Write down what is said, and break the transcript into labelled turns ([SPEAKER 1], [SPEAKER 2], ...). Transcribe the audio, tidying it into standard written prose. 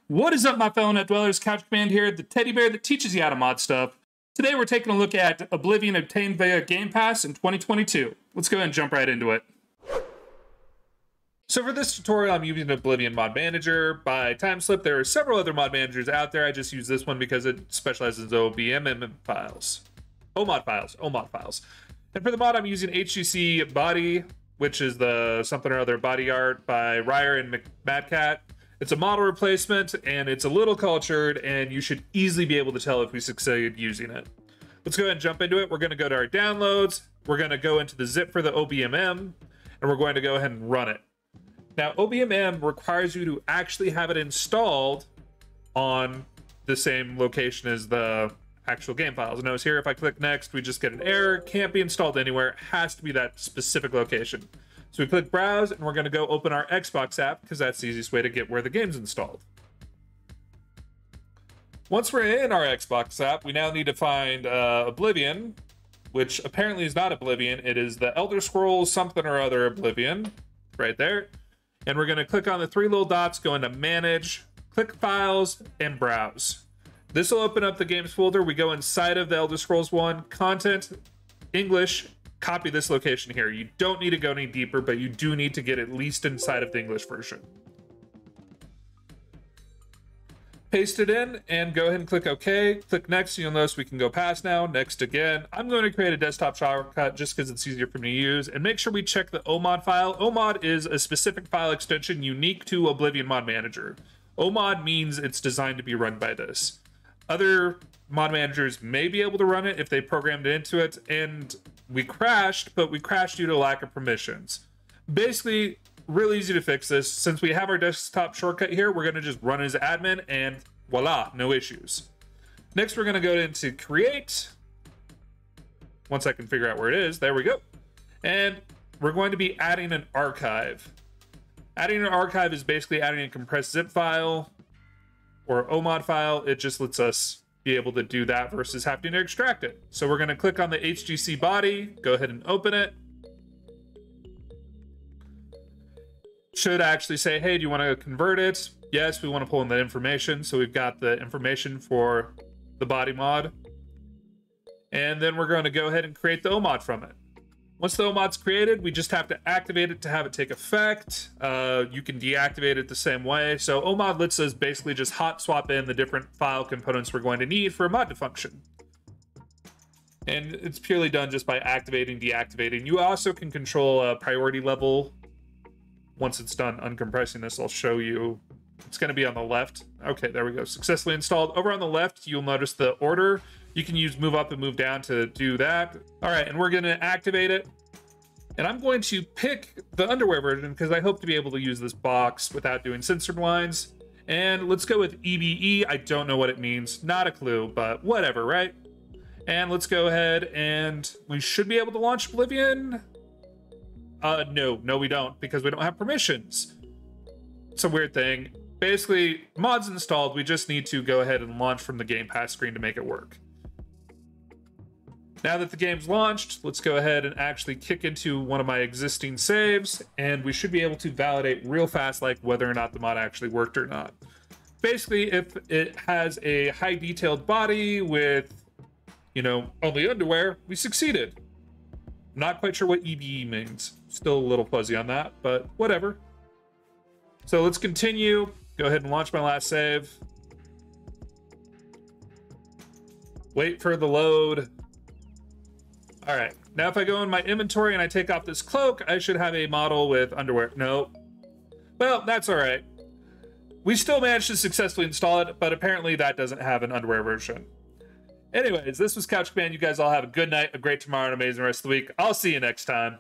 [SPEAKER 1] What is up, my fellow net dwellers? Couch Command here, the teddy bear that teaches you how to mod stuff. Today we're taking a look at Oblivion obtained via Gamepass in 2022. Let's go ahead and jump right into it. So for this tutorial, I'm using Oblivion Mod Manager by Timeslip. There are several other mod managers out there. I just use this one because it specializes in Obmm files. OMod files. And for the mod, I'm using HGEC Body, which is the something or other body art by RAIAR and MadCat. It's a model replacement, and it's a little cultured, and you should easily be able to tell if we succeed using it. Let's go ahead and jump into it. We're going to go to our downloads. We're going to go into the zip for the Obmm, and we're going to go ahead and run it. Now, Obmm requires you to actually have it installed on the same location as the actual game files. Notice here, if I click next, we just get an error. Can't be installed anywhere. It has to be that specific location. So we click browse, and we're going to go open our Xbox app because that's the easiest way to get where the game's installed. Once we're in our Xbox app, we now need to find Oblivion, which apparently is not Oblivion. It is the Elder Scrolls something or other Oblivion, right there. And we're going to click on the three little dots, go into Manage, click Files, and Browse. This will open up the Games folder. We go inside of the Elder Scrolls 1, Content, English, copy this location here. You don't need to go any deeper, but you do need to get at least inside of the English version. Paste it in and go ahead and click OK. Click next. You'll notice we can go past now. Next again. I'm going to create a desktop shortcut just because it's easier for me to use. And make sure we check the Ommod file. Ommod is a specific file extension unique to Oblivion Mod Manager. Ommod means it's designed to be run by this. Other mod managers may be able to run it if they programmed it into it, and we crashed, but we crashed due to lack of permissions. Basically, really easy to fix this. Since we have our desktop shortcut here, we're going to just run as admin, and voila, no issues. Next, we're going to go into Create. Once I can figure out where it is, there we go. And we're going to be adding an archive. Adding an archive is basically adding a compressed zip file or Ommod file. It just lets us be able to do that versus having to extract it. So we're going to click on the HGEC body, go ahead and open it. Should actually say, hey, do you want to convert it? Yes, we want to pull in the information. So we've got the information for the body mod. And then we're going to go ahead and create the Ommod from it. Once the Ommod's created, we just have to activate it to have it take effect. You can deactivate it the same way. So Ommod lets us basically just hot swap in the different file components we're going to need for a mod to function. And it's purely done just by activating, deactivating. You also can control a priority level. Once it's done uncompressing this, I'll show you. It's going to be on the left. Okay, there we go. Successfully installed. Over on the left, you'll notice the order. You can use move up and move down to do that. All right, and we're going to activate it. And I'm going to pick the underwear version because I hope to be able to use this box without doing censored lines. And let's go with EBE. I don't know what it means. Not a clue, but whatever, right? And let's go ahead and we should be able to launch Oblivion. No, we don't, because we don't have permissions. It's a weird thing. Basically, mod's installed. We just need to go ahead and launch from the Gamepass screen to make it work. Now that the game's launched, let's go ahead and actually kick into one of my existing saves, and we should be able to validate real fast, like whether or not the mod actually worked or not. Basically, if it has a high detailed body with, only underwear, we succeeded. I'm not quite sure what EBE means. Still a little fuzzy on that, but whatever. So let's continue. Go ahead and launch my last save. Wait for the load. All right, now if I go in my inventory and I take off this cloak, I should have a model with underwear. No. Well, that's all right. We still managed to successfully install it, but apparently that doesn't have an underwear version. Anyways, this was Couch Command. You guys all have a good night, a great tomorrow, and an amazing rest of the week. I'll see you next time.